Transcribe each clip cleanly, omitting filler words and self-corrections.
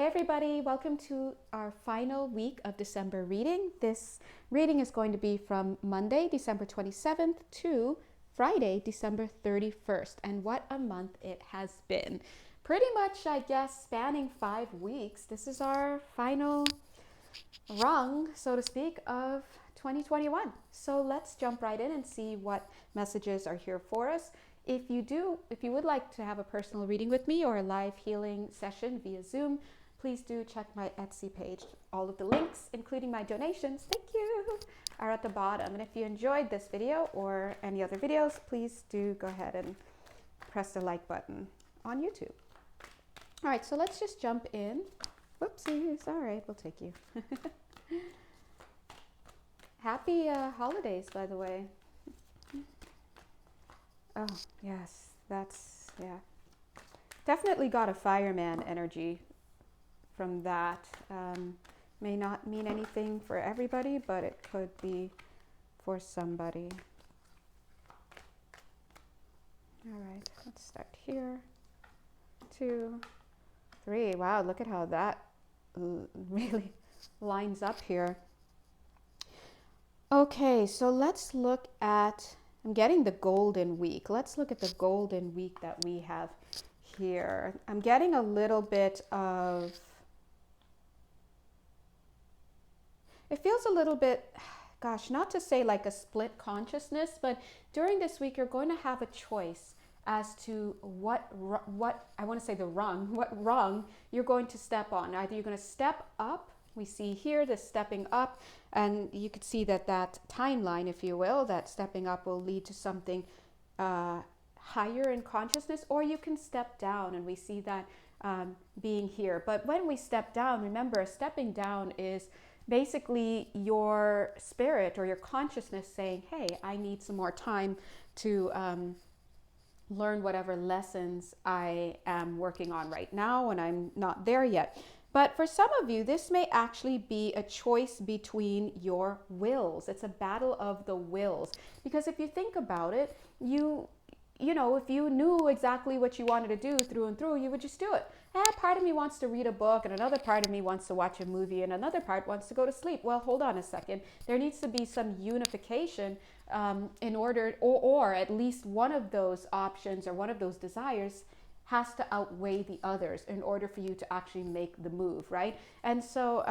everybody, welcome to our final week of December reading. This reading is going to be from Monday, December 27th to Friday, December 31st. And what a month it has been. Pretty much, I guess, spanning 5 weeks. This is our final rung, so to speak, of 2021. So let's jump right in and see what messages are here for us. If you would like to have a personal reading with me or a live healing session via Zoom, please do check my Etsy page. All of the links, including my donations, thank you, are at the bottom. And if you enjoyed this video or any other videos, please do go ahead and press the like button on YouTube. All right, so let's just jump in. Whoopsies, all right, we'll take you. Happy holidays, by the way. Oh, yes, yeah. Definitely got a fireman energy from that. May not mean anything for everybody, but it could be for somebody. All right, let's start here. 2, 3. Wow, look at how that really lines up here. Okay, so let's look at, I'm getting the golden week. Let's look at the golden week that we have here. I'm getting a little bit of, it feels a little bit, gosh, not to say like a split consciousness, but during this week, you're going to have a choice as to what I want to say what rung you're going to step on. Either you're going to step up. We see here the stepping up, and you could see that timeline, if you will, that stepping up will lead to something higher in consciousness, or you can step down, and we see that being here. But when we step down, remember, stepping down is basically your spirit or your consciousness saying, hey, I need some more time to learn whatever lessons I am working on right now, and I'm not there yet. But for some of you, this may actually be a choice between your wills. It's a battle of the wills. Because if you think about it, you know, if you knew exactly what you wanted to do through and through, you would just do it. Part of me wants to read a book, and another part of me wants to watch a movie, and another part wants to go to sleep. Well, hold on a second. There needs to be some unification in order, or at least one of those options or one of those desires has to outweigh the others in order for you to actually make the move, right? And so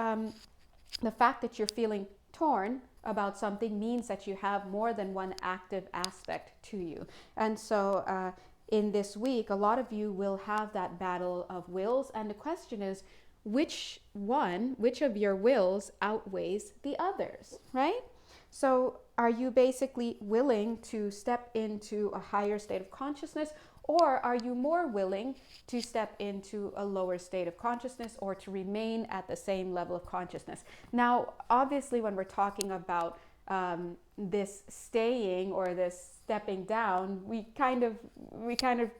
the fact that you're feeling torn about something means that you have more than one active aspect to you. And so in this week, a lot of you will have that battle of wills. And the question is, which of your wills outweighs the others, right? So are you basically willing to step into a higher state of consciousness, or are you more willing to step into a lower state of consciousness or to remain at the same level of consciousness? Now, obviously, when we're talking about this staying or this stepping down, we kind of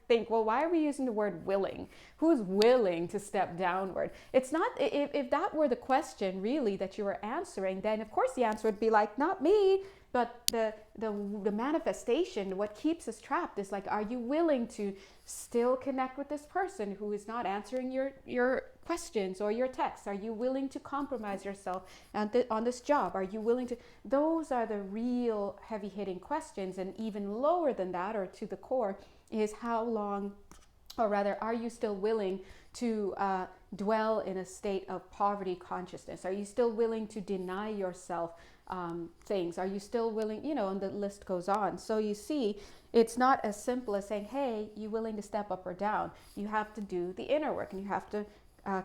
think, well, why are we using the word willing? Who's willing to step downward? It's not, if that were the question really that you were answering, then of course the answer would be like, not me. But the manifestation, what keeps us trapped is like, are you willing to still connect with this person who is not answering your questions or your texts? Are you willing to compromise yourself on this job? Are you willing to? Those are the real heavy hitting questions. And even lower than that, or to the core, is how long, or rather, are you still willing to dwell in a state of poverty consciousness? Are you still willing to deny yourself things? Are you still willing, and the list goes on. So you see, it's not as simple as saying, hey, you willing to step up or down? You have to do the inner work, and you have to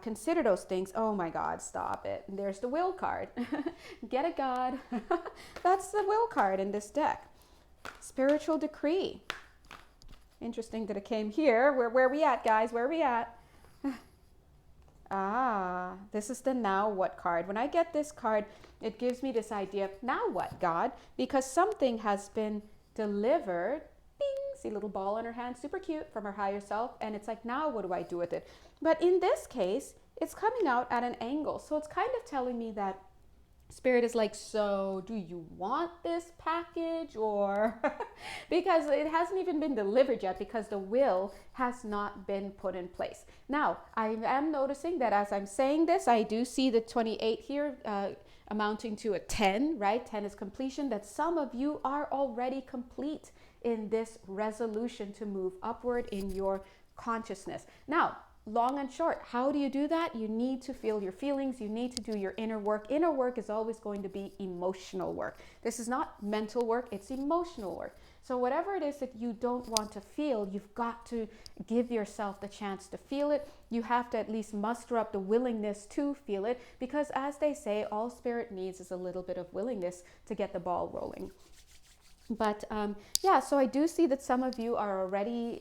consider those things. Oh my God, stop it. And there's the will card. Get a God. That's the will card in this deck. Spiritual decree. Interesting that it came here. Where are we at, guys? Where are we at? This is the now what card. When I get this card, it gives me this idea of, now what, God? Because something has been delivered. Bing, see little ball in her hand, super cute, from her higher self. And it's like, now what do I do with it? But in this case, it's coming out at an angle. So it's kind of telling me that Spirit is like, so do you want this package or because it hasn't even been delivered yet because the will has not been put in place. Now, I am noticing that as I'm saying this, I do see the 28 here amounting to a 10, right? 10 is completion, that some of you are already complete in this resolution to move upward in your consciousness. Now, long and short, how do you do that? You need to feel your feelings. You need to do your inner work. Inner work is always going to be emotional work. This is not mental work, it's emotional work. So whatever it is that you don't want to feel, you've got to give yourself the chance to feel it. You have to at least muster up the willingness to feel it, because as they say, all spirit needs is a little bit of willingness to get the ball rolling. But yeah, so I do see that some of you are already,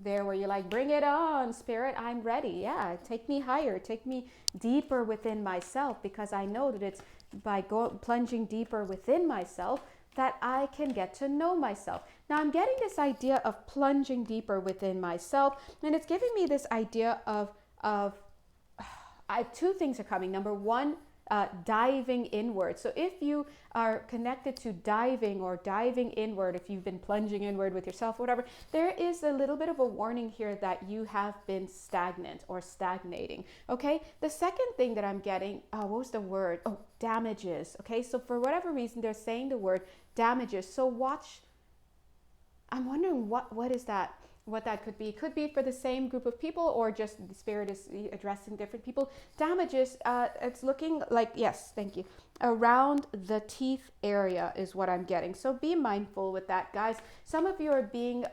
there where you're like, bring it on, Spirit, I'm ready. Yeah, take me higher, take me deeper within myself, because I know that it's by plunging deeper within myself that I can get to know myself. Now I'm getting this idea of plunging deeper within myself, and it's giving me this idea of two things are coming. Number one, diving inward. So if you are connected to diving or diving inward, if you've been plunging inward with yourself, whatever, there is a little bit of a warning here that you have been stagnant or stagnating. Okay. The second thing that I'm getting, what was the word? Oh, damages. Okay. So for whatever reason, they're saying the word damages. So watch. I'm wondering what is that? What that could be. It could be for the same group of people, or just the spirit is addressing different people. Damages, it's looking like, yes, thank you, around the teeth area is what I'm getting. So be mindful with that, guys. Some of you are being,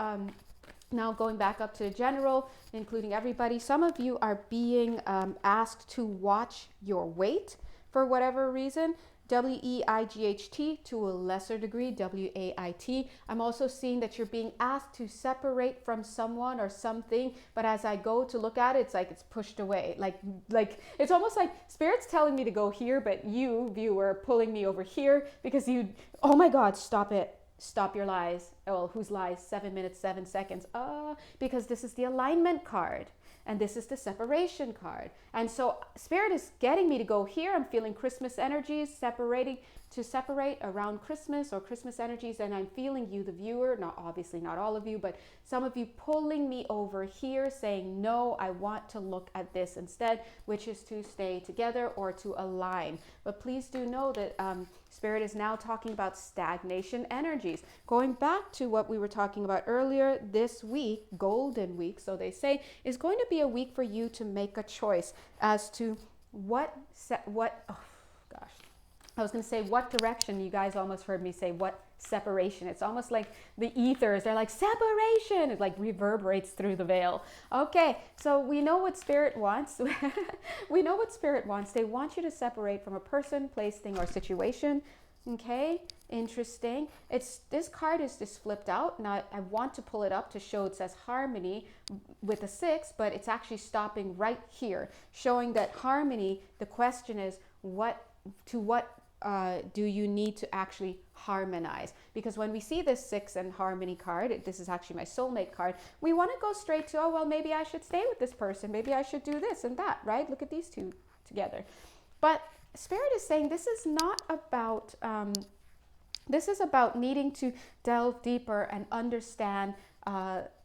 now going back up to general, including everybody, some of you are being asked to watch your weight for whatever reason. W-E-I-G-H-T, to a lesser degree, W-A-I-T. I'm also seeing that you're being asked to separate from someone or something, but as I go to look at it, it's like it's pushed away. Like it's almost like Spirit's telling me to go here, but you, viewer, pulling me over here because oh my God, stop it. Stop your lies. Well, whose lies? 7 minutes, 7 seconds. Because this is the alignment card. And this is the separation card. And so Spirit is getting me to go here. I'm feeling Christmas energies separate around Christmas or Christmas energies. And I'm feeling you, the viewer, obviously not all of you, but some of you pulling me over here saying, no, I want to look at this instead, which is to stay together or to align. But please do know that Spirit is now talking about stagnation energies. Going back to what we were talking about earlier, this week, Golden Week, so they say, is going to be a week for you to make a choice as to what direction. You guys almost heard me say what separation. It's almost like the ethers, they're like separation. It like reverberates through the veil. Okay, so we know what Spirit wants. We know what Spirit wants. They want you to separate from a person, place, thing, or situation. Okay, interesting. This card is just flipped out. Now I want to pull it up to show it says harmony with a 6, but it's actually stopping right here, showing that harmony, the question is what do you need to actually harmonize? Because when we see this 6 and harmony card, this is actually my soulmate card, we want to go straight to, oh, well, maybe I should stay with this person. Maybe I should do this and that, right? Look at these two together. But Spirit is saying this is not about, this is about needing to delve deeper and understand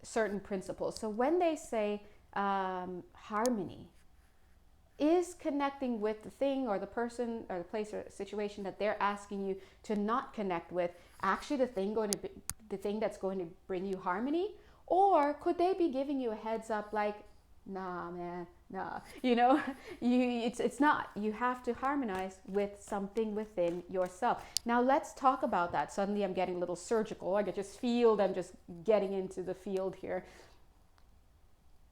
certain principles. So when they say harmony, is connecting with the thing or the person or the place or situation that they're asking you to not connect with actually the thing that's going to bring you harmony? Or could they be giving you a heads up like, nah, man, nah, it's not. You have to harmonize with something within yourself. Now let's talk about that. Suddenly I'm getting a little surgical. I I'm just getting into the field here.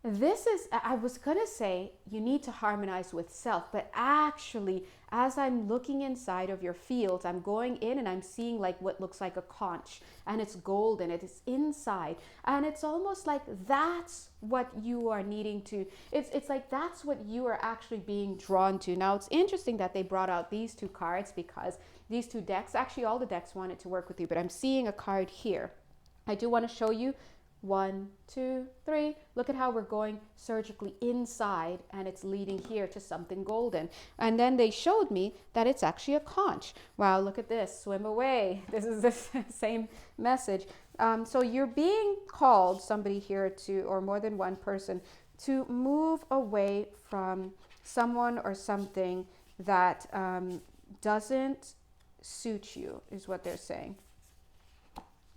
I was going to say you need to harmonize with self, but actually, as I'm looking inside of your fields, I'm going in and I'm seeing like what looks like a conch, and it's golden, it is inside. And it's almost like that's what you are needing to, it's like that's what you are actually being drawn to. Now, it's interesting that they brought out these two cards because these two decks, actually all the decks wanted to work with you, but I'm seeing a card here. I do want to show you 1, 2, 3. Look at how we're going surgically inside and it's leading here to something golden. And then they showed me that it's actually a conch. Wow, look at this. Swim away. This is the same message. So you're being called, somebody here to, or more than one person, to move away from someone or something that doesn't suit you, is what they're saying.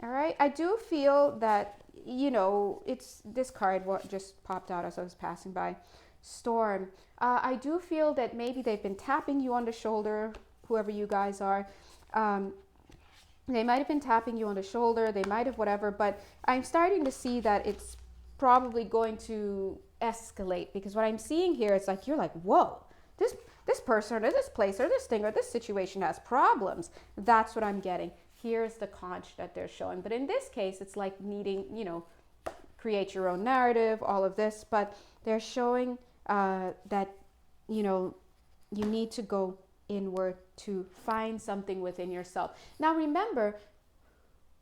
All right. I do feel that, you know, it's this card what just popped out as I was passing by. Storm. I do feel that maybe they've been tapping you on the shoulder, whoever you guys are. They might have been tapping you on the shoulder. They might have whatever. But I'm starting to see that it's probably going to escalate, because what I'm seeing here is like, you're like, whoa, this person or this place or this thing or this situation has problems. That's what I'm getting. Here's the conch that they're showing. But in this case, it's like needing, you know, create your own narrative, all of this. But they're showing that, you know, you need to go inward to find something within yourself. Now, remember,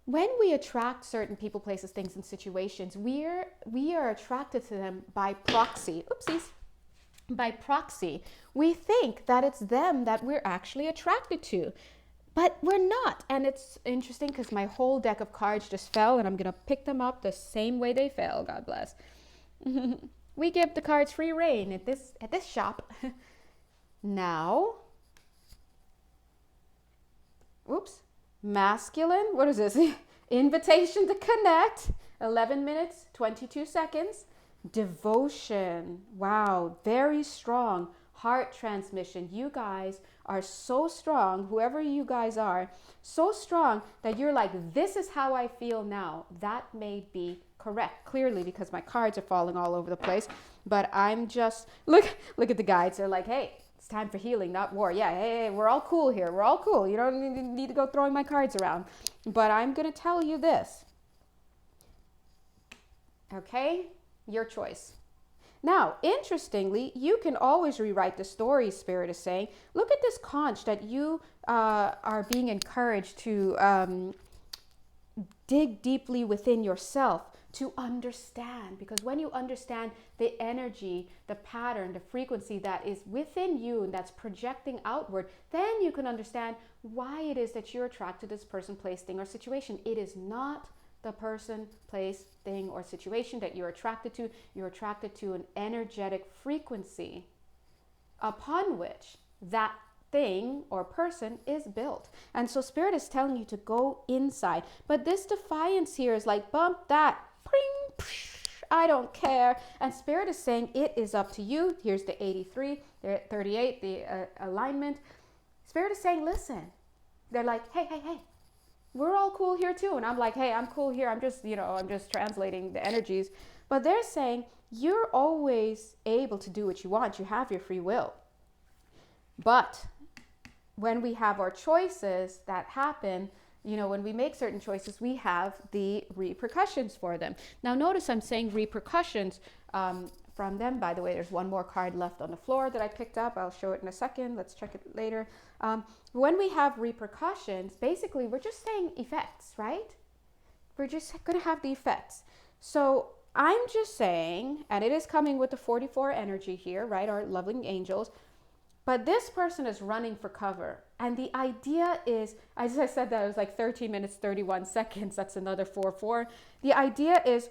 when we attract certain people, places, things, and situations, we are attracted to them by proxy. Oopsies. By proxy. We think that it's them that we're actually attracted to. But we're not. And it's interesting because my whole deck of cards just fell, and I'm going to pick them up the same way they fell. God bless. We give the cards free reign at this shop. Now, oops, masculine. What is this? Invitation to connect. 11 minutes, 22 seconds. Devotion. Wow, very strong. Heart transmission. You guys are so strong, whoever you guys are, so strong that you're like, this is how I feel now. That may be correct, clearly, because my cards are falling all over the place. But I'm just, look at the guides. They're like, hey, it's time for healing, not war. Yeah, hey, we're all cool here. We're all cool. You don't need to go throwing my cards around. But I'm going to tell you this. Okay? Your choice. Now, interestingly, you can always rewrite the story, Spirit is saying. Look at this conch that you are being encouraged to dig deeply within yourself to understand. Because when you understand the energy, the pattern, the frequency that is within you and that's projecting outward, then you can understand why it is that you're attracted to this person, place, thing, or situation. It is not the person, place, thing, or situation that you're attracted to. You're attracted to an energetic frequency upon which that thing or person is built. And so Spirit is telling you to go inside. But this defiance here is like, bump that. Pring, psh, I don't care. And Spirit is saying it is up to you. Here's the 83, the 38, the alignment. Spirit is saying, listen. They're like, hey, we're all cool here too. And I'm like, hey, I'm cool here. I'm just translating the energies. But they're saying you're always able to do what you want. You have your free will. But when we have our choices that happen, when we make certain choices, we have the repercussions for them. Now, notice I'm saying repercussions from them. By the way, there's one more card left on the floor that I picked up. I'll show it in a second. Let's check it later. When we have repercussions, basically, we're just saying effects, right? We're just going to have the effects. So I'm just saying, and it is coming with the 44 energy here, right? Our loving angels. But this person is running for cover. And the idea is, as I said, that it was like 13 minutes, 31 seconds. That's another 4-4. The idea is,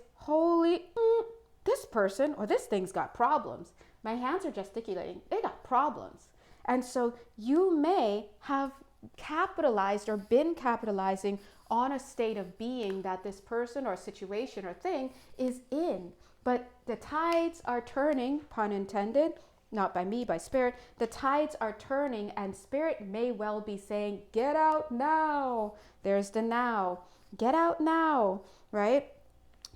this person or this thing's got problems. My hands are gesticulating. They got problems. And so you may have capitalized or been capitalizing on a state of being that this person or situation or thing is in. But the tides are turning, pun intended, not by me, by Spirit. The tides are turning, and Spirit may well be saying, get out now. There's the now. Get out now, right?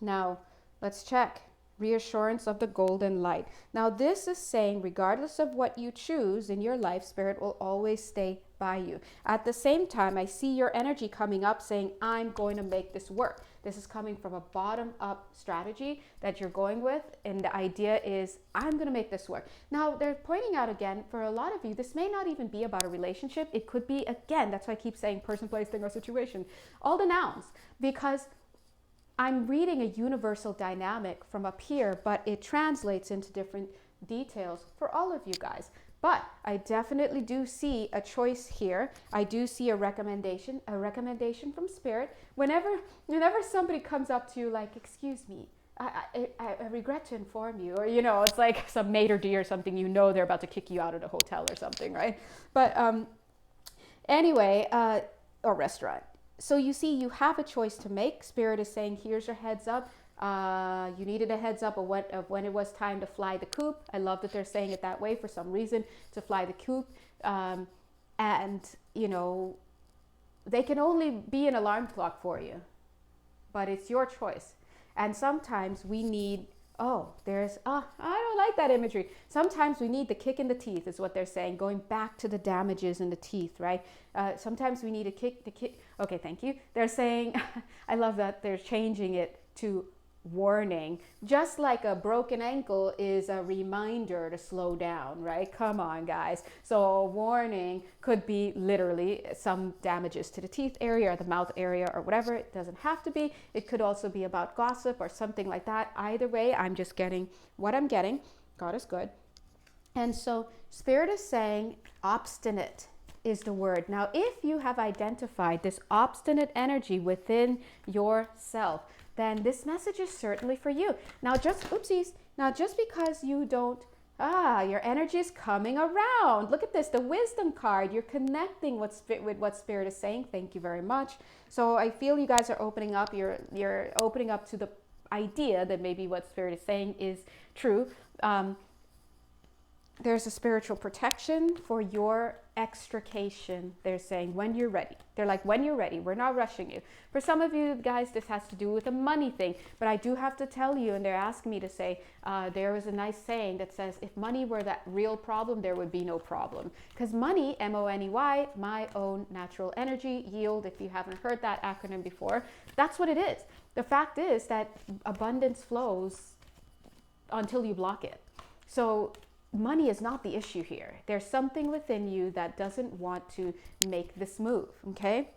Now, let's check. Reassurance of the golden light. Now, this is saying, regardless of what you choose in your life, Spirit will always stay by you. At the same time, I see your energy coming up saying, I'm going to make this work. This is coming from a bottom-up strategy that you're going with. And the idea is, I'm going to make this work. Now, they're pointing out again, for a lot of you, this may not even be about a relationship. It could be, again, that's why I keep saying person, place, thing, or situation. All the nouns. Because I'm reading a universal dynamic from up here, but it translates into different details for all of you guys. But I definitely do see a choice here. I do see a recommendation from Spirit. Whenever somebody comes up to you like, excuse me, I regret to inform you, or, you know, it's like some maitre d' or something, you know, they're about to kick you out of the hotel or something, right? But anyway, or restaurant. So you see, you have a choice to make. Spirit is saying, here's your heads up. You needed a heads up of when it was time to fly the coop. I love that they're saying it that way for some reason, to fly the coop. And, you know, they can only be an alarm clock for you, but it's your choice. And sometimes we need, I don't like that imagery. Sometimes we need the kick in the teeth is what they're saying, going back to the damages in the teeth, right? Sometimes we need a kick. Okay, thank you. They're saying, I love that they're changing it to warning, just like a broken ankle is a reminder to slow down, right? Come on, guys. So a warning could be literally some damages to the teeth area or the mouth area or whatever. It doesn't have to be. It could also be about gossip or something like that. Either way, I'm just getting what I'm getting. God is good. And so Spirit is saying obstinate is the word. Now, if you have identified this obstinate energy within yourself, then this message is certainly for you. Now, just because you don't, your energy is coming around. Look at this, the wisdom card. You're connecting with what Spirit is saying. Thank you very much. So I feel you guys are opening up. You're opening up to the idea that maybe what Spirit is saying is true. There's a spiritual protection for your extrication. They're saying when you're ready. They're like, when you're ready, we're not rushing you. For some of you guys, this has to do with a money thing, but I do have to tell you, and they're asking me to say, there was a nice saying that says, if money were that real problem, there would be no problem. Because money, M-O-N-E-Y, my own natural energy, yield, if you haven't heard that acronym before, that's what it is. The fact is that abundance flows until you block it. So money is not the issue here. There's something within you that doesn't want to make this move, okay?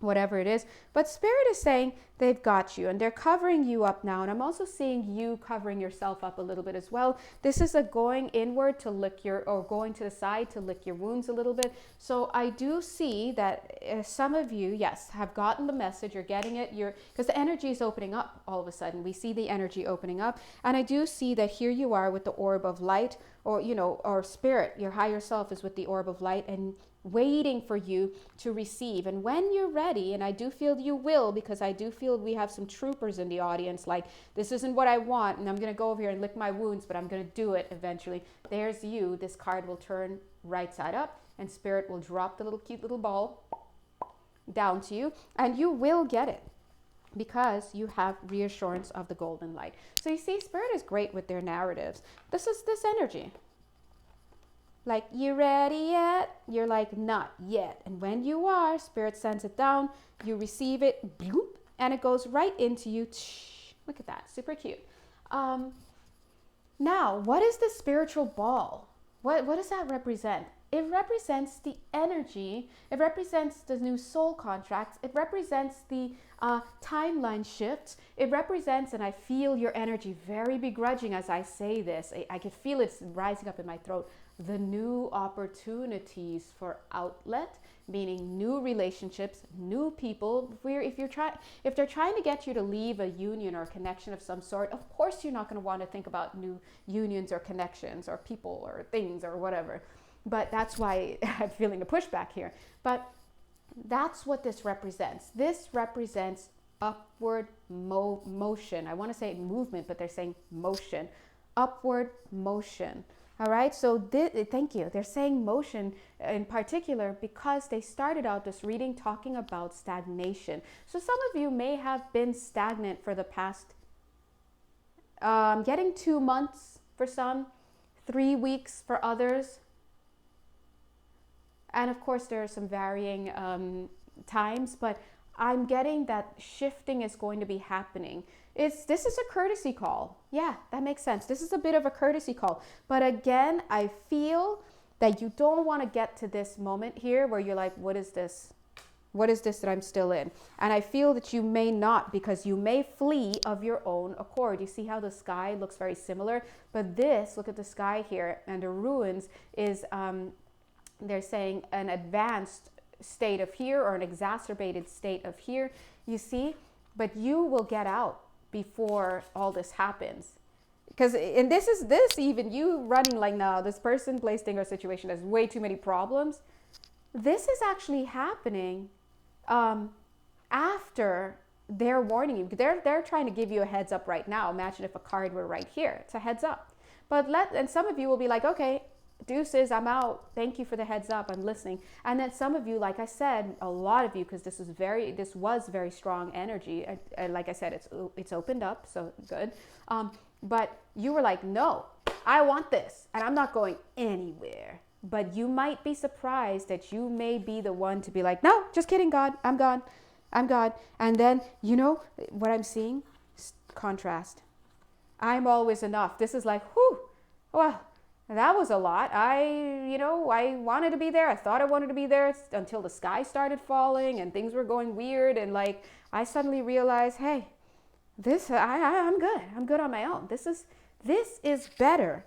Whatever it is. But Spirit is saying they've got you and they're covering you up now. And I'm also seeing you covering yourself up a little bit as well. This is a going inward to lick or going to the side to lick your wounds a little bit. So I do see that some of you, yes, have gotten the message. You're getting it. Because the energy is opening up all of a sudden. We see the energy opening up. And I do see that here you are with the orb of light, or Spirit, your higher self is with the orb of light and waiting for you to receive. And when you're ready, and I do feel you will, because I do feel we have some troopers in the audience, like, this isn't what I want, and I'm going to go over here and lick my wounds, but I'm going to do it eventually. There's you. This card will turn right side up, and Spirit will drop the little cute little ball down to you, and you will get it, because you have reassurance of the golden light. So you see, Spirit is great with their narratives. This is this energy. Like, you ready yet? You're like, not yet. And when you are, Spirit sends it down, you receive it, bloop, and it goes right into you. Look at that, super cute. Now, what is the spiritual ball? What does that represent? It represents the energy. It represents the new soul contracts. It represents the timeline shifts. It represents, and I feel your energy very begrudging as I say this. I can feel it rising up in my throat. The new opportunities for outlet, meaning new relationships, new people. If they're trying to get you to leave a union or a connection of some sort, of course you're not going to want to think about new unions or connections or people or things or whatever. But that's why I'm feeling the pushback here. But that's what this represents. This represents upward motion. I want to say movement, but they're saying motion. Upward motion. All right, so thank you. They're saying motion in particular because they started out this reading talking about stagnation. So some of you may have been stagnant for the past, getting 2 months for some, 3 weeks for others. And of course, there are some varying times, but I'm getting that shifting is going to be happening. This is a courtesy call. Yeah, that makes sense. This is a bit of a courtesy call. But again, I feel that you don't want to get to this moment here where you're like, what is this? What is this that I'm still in? And I feel that you may not, because you may flee of your own accord. You see how the sky looks very similar? But this, look at the sky here, and the ruins is, they're saying an advanced state of here or an exacerbated state of here. You see? But you will get out before all this happens. Because, and this even you running like, no, this person, place, thing, or situation has way too many problems. This is actually happening after they're warning you. They're trying to give you a heads up right now. Imagine if a card were right here. It's a heads up. And some of you will be like, okay, deuces, I'm out. Thank you for the heads up. I'm listening. And then some of you, like I said, a lot of you, because this was very strong energy. Like I said, it's opened up, so good. But you were like, no, I want this, and I'm not going anywhere. But you might be surprised that you may be the one to be like, no, just kidding, God, I'm gone. And then, you know what I'm seeing? Contrast. I'm always enough. This is like, whew, well, that was a lot. I wanted to be there. I thought I wanted to be there until the sky started falling and things were going weird. And like, I suddenly realized, hey, I'm good. I'm good on my own. This is better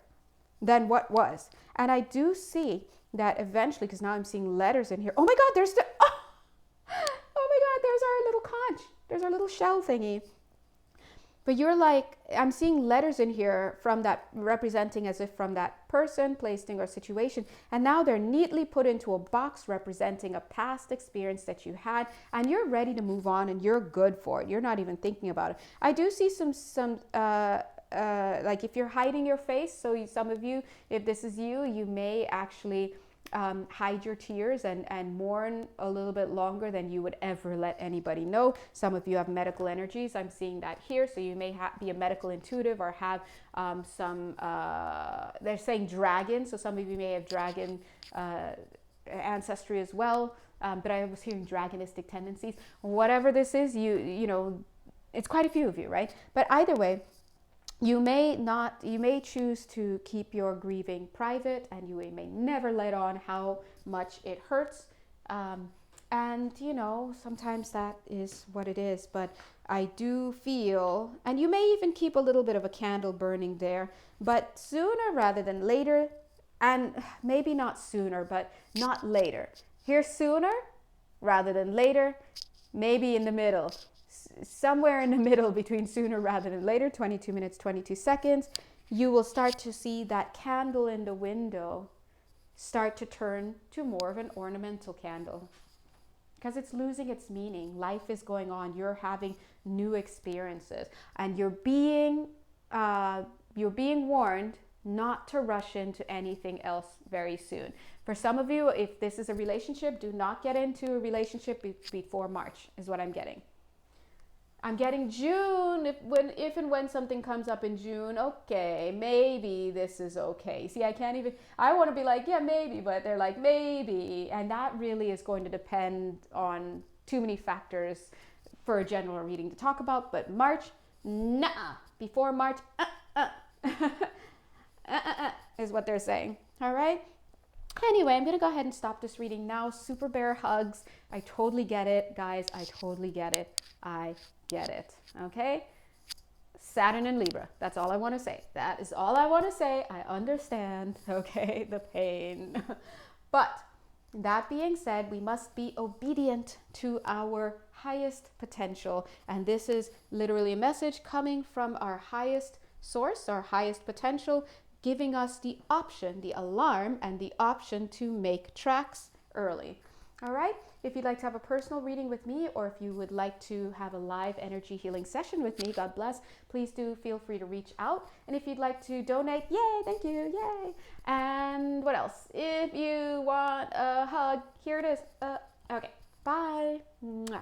than what was. And I do see that eventually, because now I'm seeing letters in here. Oh my God, there's our little conch. There's our little shell thingy. But you're like, I'm seeing letters in here from that, representing as if from that person, place, thing, or situation. And now they're neatly put into a box representing a past experience that you had. And you're ready to move on and you're good for it. You're not even thinking about it. I do see some like if you're hiding your face. So some of you, if this is you, you may actually hide your tears and mourn a little bit longer than you would ever let anybody know. Some of you have medical energies. I'm seeing that here. So you may be a medical intuitive or have they're saying dragon. So some of you may have dragon ancestry as well. But I was hearing dragonistic tendencies. Whatever this is, you know, it's quite a few of you, right? But either way, you may choose to keep your grieving private, and you may never let on how much it hurts. And, you know, sometimes that is what it is. But I do feel, and you may even keep a little bit of a candle burning there, but sooner rather than later, and maybe not sooner, but not later. Here, sooner rather than later, maybe in the middle. Somewhere in the middle between sooner rather than later, 22 minutes, 22 seconds, you will start to see that candle in the window start to turn to more of an ornamental candle, because it's losing its meaning. Life is going on. You're having new experiences, and you're being warned not to rush into anything else very soon. For some of you, if this is a relationship, do not get into a relationship before March, is what I'm getting. I'm getting June, if and when something comes up in June, okay, maybe this is okay. See, I want to be like, yeah, maybe, but they're like, maybe. And that really is going to depend on too many factors for a general reading to talk about. But March, nah, before March, is what they're saying, all right? Anyway, I'm going to go ahead and stop this reading now. Super bear hugs. I totally get it, guys. I totally get it. I get it. Okay? Saturn and Libra. That's all I want to say. That is all I want to say. I understand, okay, the pain. But that being said, we must be obedient to our highest potential. And this is literally a message coming from our highest source, our highest potential, giving us the option, the alarm, and the option to make tracks early. All right? If you'd like to have a personal reading with me, or if you would like to have a live energy healing session with me, God bless, please do feel free to reach out. And if you'd like to donate, yay, thank you, yay. And what else? If you want a hug, here it is. Okay, bye. Mwah.